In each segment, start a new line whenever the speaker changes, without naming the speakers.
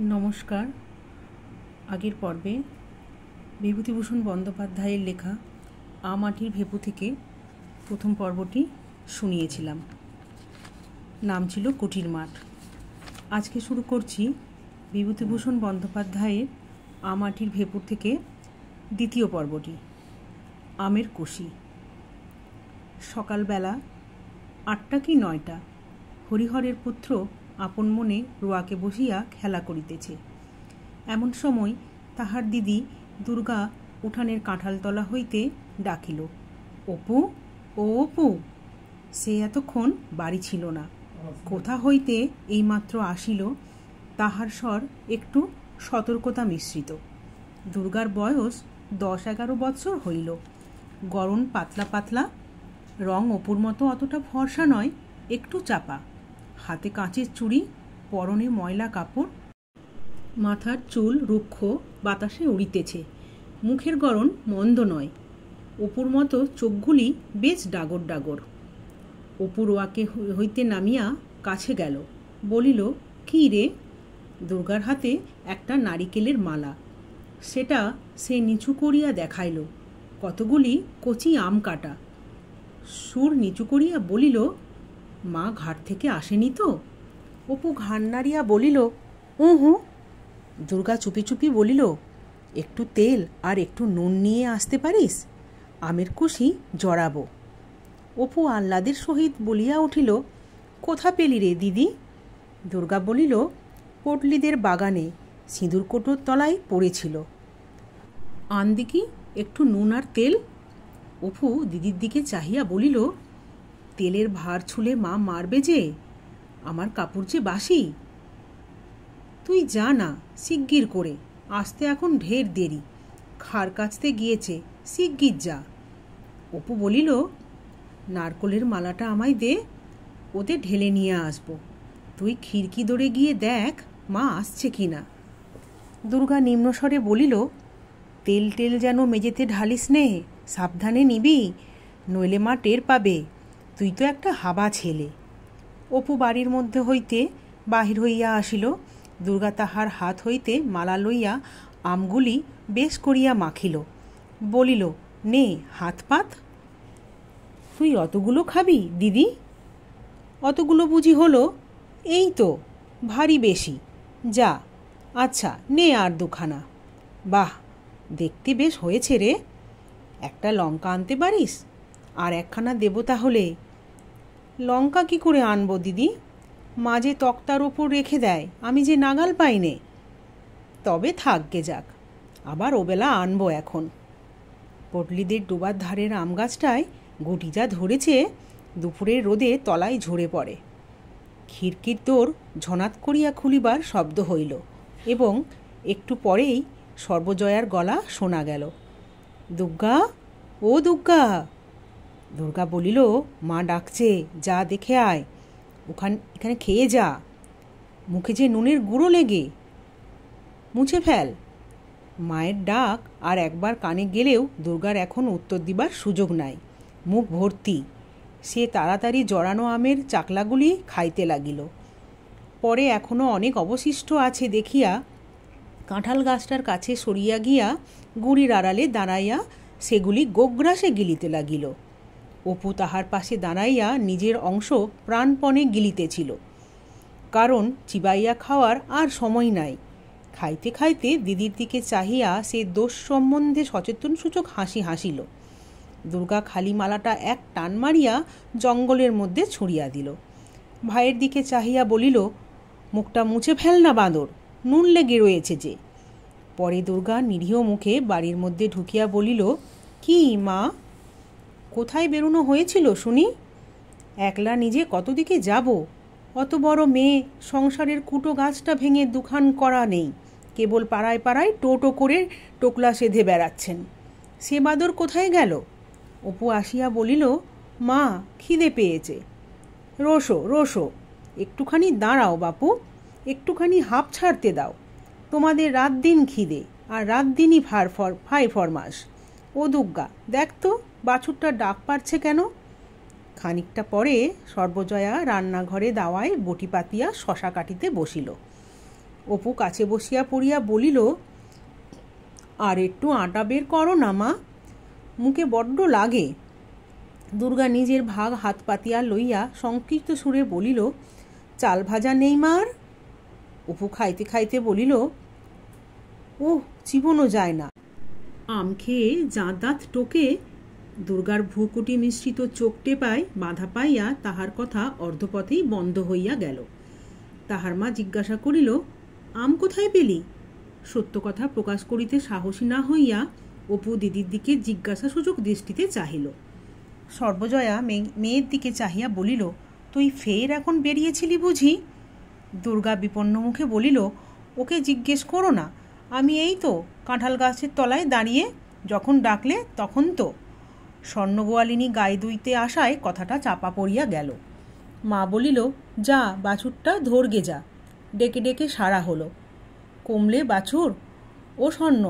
নমস্কার। আগের পর্বে বিভূতিভূষণ বন্দ্যোপাধ্যায়ের লেখা মাটির ভেপু থেকে প্রথম পর্বটি শুনিয়েছিলাম। নাম ছিল কুটির মাঠ। আজকে শুরু করছি বিভূতিভূষণ বন্দ্যোপাধ্যায়ের মাটির ভেপুর থেকে দ্বিতীয় পর্বটি, আমের কুশি। সকালবেলা 8টা কি 9টা, হরিহরের পুত্র আপন মনে রোয়াকে বসিয়া খেলা করিতেছে। এমন সময় তাহার দিদি দুর্গা উঠানের কাঁঠালতলা হইতে ডাকিল, অপু, ও অপু। সে এতক্ষণ বাড়ি ছিল না, কোথা হইতে এইমাত্র আসিল। তাহার স্বর একটু সতর্কতা মিশ্রিত। দুর্গার বয়স 10-11 বৎসর হইল। গড়ন পাতলা পাতলা, রং অপুর মতো অতটা ফর্সা নয়, একটু চাপা। হাতে কাঁচের চুড়ি, পরনে ময়লা কাপড়, মাথার চুল রুক্ষ, বাতাসে উড়িতেছে। মুখের গড়ন মন্দ নয়, অপুর মতো চোখগুলি বেশ ডাগর ডাগর। অপু রোয়াকে হইতে নামিয়া কাছে গেল, বলিল, কী রে? দুর্গার হাতে একটা নারিকেলের মালা, সেটা সে নিচু করিয়া দেখাইল। কতগুলি কচি আম কাটা। সুর নিচু করিয়া বলিল, মা ঘাট থেকে আসেনি তো? অপু ঘাড় নাড়িয়া বলিল, হুঁ। দুর্গা চুপি চুপি বলিল, একটু তেল আর একটু নুন নিয়ে আসতে পারিস? আমের কুশি জড়াবো। অপু আহ্লাদের সহিত বলিয়া উঠিল, কোথা পেলি রে দিদি? দুর্গা বলিল, পটলিদের বাগানে সিঁদুর কোটোর তলায় পড়েছিল। আন দেখি একটু নুন আর তেল। অপু দিদির দিকে চাহিয়া বলিল, তেলের ভার ছুলে মা মারবে যে, আমার কাপড় যে বাসি। তুই যা না, শিগগির করে, আসতে এখন ঢের দেরি, খাড় কাচতে গিয়েছে, শিগগির যা। অপু বলিল, নারকলের মালাটা আমায় দে, ওতে ঢেলে নিয়ে আসবো। তুই খিড়কি দৌড়ে গিয়ে দেখ মা আসছে কি না। দুর্গা নিম্নস্বরে বলিল, তেল টেল যেন মেঝেতে ঢালিস নে, সাবধানে নিবি, নইলে মা টের পাবে, তুই তো একটা হাবা ছেলে। অপু বাড়ির মধ্যে হইতে বাহির হইয়া আসিল। দুর্গা তাহার হাত হইতে মালা লইয়া আমগুলি বেশ করিয়া মাখিল, বলিল, নে হাত পাত। তুই অতগুলো খাবি দিদি? অতগুলো বুঝি হলো? এই তো, ভারী বেশি, যা। আচ্ছা নে আর দুখানা। বাহ, দেখতে বেশ হয়েছে রে। একটা লঙ্কা আনতে পারিস? আর একখানা দেব তাহলে। লঙ্কা কি করে আনবো দিদি? মাঝে তক্তার ওপর রেখে দেয়, আমি যে নাগাল পাইনে। তবে থাকগে যাক, আবার ওবেলা আনবো এখন। পটলিদের ডোবার ধারের আম গাছটায় গুটি যা ধরেছে, দুপুরের রোদে তলায় ঝরে পড়ে। খিড়কির দোর ঝনাত করিয়া খুলিবার শব্দ হইল এবং একটু পরেই সর্বজয়ার গলা শোনা গেল, দুর্গা, ও দুর্গা। দুর্গা বলিল, মা ডাকছে, যা দেখে আয়, এখানে খেয়ে যা, মুখে যে নুনের গুঁড়ো লেগে, মুছে ফেল। মায়ের ডাক আর একবার কানে গেলেও দুর্গার এখন উত্তর দিবার সুযোগ নাই, মুখ ভর্তি। সে তাড়াতাড়ি জড়ানো আমের চাকলাগুলি খাইতে লাগিল। পরে এখনও অনেক অবশিষ্ট আছে দেখিয়া কাঁঠাল গাছটার কাছে সরিয়া গিয়া গুড়ির আড়ালে দাঁড়াইয়া সেগুলি গোগ্রাসে গিলিতে লাগিল। অপু তাহার পাশে দাঁড়াইয়া নিজের অংশ প্রাণপণে গিলিতেছিল, কারণ চিবাইয়া খাওয়ার আর সময় নাই। খাইতে খাইতে দিদির দিকে চাহিয়া সে দোষ সম্বন্ধে সচেতনসূচক হাসি হাসিল। দুর্গা খালি মালাটা এক টান মারিয়া জঙ্গলের মধ্যে ছুঁড়িয়া দিল। ভাইয়ের দিকে চাহিয়া বলিল, মুখটা মুছে ফেল না বাঁদর, নুন লেগে রয়েছে যে। পরে দুর্গা নিরীহ মুখে বাড়ির মধ্যে ঢুকিয়া বলিল, কি মা, কোথায় বেরোনো হয়েছিল শুনি? একলা নিজে কত দিকে যাব? অত বড় মেয়ে, সংসারের কুটো গাছটা ভেঙে দুখান করা নেই, কেবল পাড়ায় পাড়ায় টোটো করে টোকলা সেধে বেড়াচ্ছেন। সে বাদর কোথায় গেল? অপু আসিয়া বলিল, মা খিদে পেয়েছে। রোসো রোসো, একটুখানি দাঁড়াও বাপু, একটুখানি হাঁপ ছাড়তে দাও। তোমাদের রাত দিন খিদে, আর রাত দিনই ফাই ফরমাস। ও দুর্গা, দেখ তো বাছুরটা ডাক পারছে কেন? খানিকটা পরে সর্বজয়া রান্নাঘরে দাওয়ায় বটি পাতিয়া শশা কাটিতে বসিল। অপু কাছে বসিয়া পড়িয়া বলিল, আর একটু আটা বের করো না মা, মুখে বড্ড লাগে। দুর্গা নিজের ভাগ হাত পাতিয়া লইয়া সংক্ষিপ্ত সুরে বলিল, চাল ভাজা নেই মার? অপু খাইতে খাইতে বলিল, ওহ, চিবনও যায় না। আম খেয়ে জাঁ দাঁত টোকে। দুর্গার ভ্রুকুটি মিশ্রিত চোখ টেপায় বাধা পাইয়া তাহার কথা অর্ধপথেই বন্ধ হইয়া গেল। তাহার মা জিজ্ঞাসা করিল, আম কোথায় পেলি? সত্য কথা প্রকাশ করিতে সাহসী না হইয়া অপু দিদির দিকে জিজ্ঞাসাসূচক দৃষ্টিতে চাহিল। সর্বজয়া মেয়ের দিকে চাহিয়া বলিল, তুই ফের এখন বেরিয়েছিলি বুঝি? দুর্গা বিপন্ন মুখে বলিল, ওকে জিজ্ঞেস করো না, আমি এই তো কাঁঠাল গাছের তলায় দাঁড়িয়ে, যখন ডাকলে তখন তো। স্বর্ণগোয়ালিনী গায়ে দুইতে আসায় কথাটা চাপা পড়িয়া গেল। মা বলিল, যা বাছুরটা ধরগে যা। ডেকে ডেকে সারা হলো। কমলে বাছুর? ও স্বর্ণ,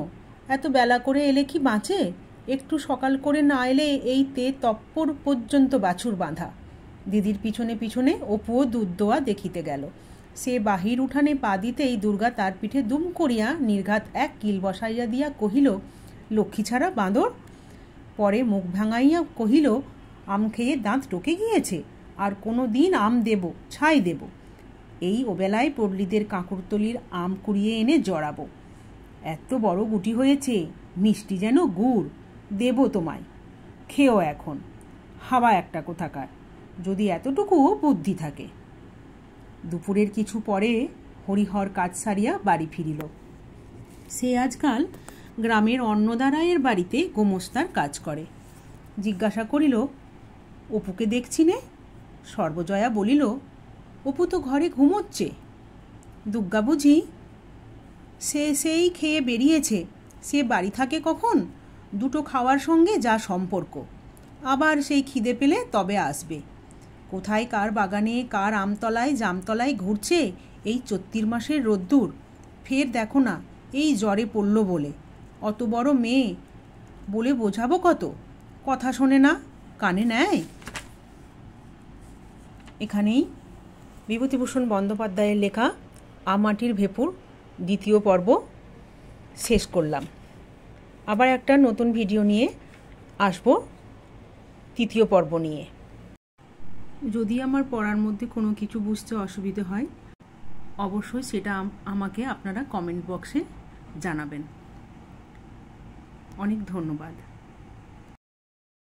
এত বেলা করে এলে কি বাঁচে? একটু সকাল করে না এলে এই তপ্পর পর্যন্ত বাছুর বাঁধা। দিদির পিছনে পিছনে অপুও দুধ দোয়া দেখিতে গেল। সে বাহির উঠানে পা দিতেই দুর্গা তার পিঠে দুম করিয়া নির্ঘাত এক কিল বসাইয়া দিয়া কহিল, লক্ষ্মী ছাড়া বাঁদর। পরে মুখ ভাঙাইয়া কহিল, আম খেয়ে দাঁত টোকে গিয়েছে, আর কোনো দিন আম দেব, ছাই দেব। এই ওবেলায় পল্লীদের কাঁকুরতলির আম কুড়িয়ে এনে জড়াবো। এত বড় গুটি হয়েছে, মিষ্টি যেন গুড়। দেব তোমায়, খেও এখন। হাওয়া একটা কোথাকার, যদি এতটুকুও বুদ্ধি থাকে। দুপুরের কিছু পরে হরিহর কাজ সারিয়া বাড়ি ফিরিল। সে আজকাল গ্রামের অন্নদারায়ের বাড়িতে গোমস্তার কাজ করে। জিজ্ঞাসা করিল, অপুকে দেখছি নে? সর্বজয়া বলিল, অপু তো ঘরে ঘুমোচ্ছে। দুর্গা বুঝি? সেই খেয়ে বেরিয়েছে। সে বাড়ি থাকে কখন? দুটো খাওয়ার সঙ্গে যা সম্পর্ক। আবার সেই খিদে পেলে তবে আসবে। কোথায় কার বাগানে, কার আমতলায় জামতলায় ঘুরছে এই চৈত্র মাসের রোদ্দুর। ফের দেখো না, এই জ্বরে পড়ল বলে। অত বড় মেয়ে বলে বোঝাবো কত? কথা শোনে না, কানে নেয়। এখানেই বিভূতিভূষণ বন্দ্যোপাধ্যায়ের লেখা আমাটির ভেপুর দ্বিতীয় পর্ব শেষ করলাম। আবার একটা নতুন ভিডিও নিয়ে আসবো তৃতীয় পর্ব নিয়ে। যদি আমার পড়ার মধ্যে কোনো কিছু বুঝতে অসুবিধে হয়, অবশ্যই সেটা আমাকে আপনারা কমেন্ট বক্সে জানাবেন। অনেক ধন্যবাদ।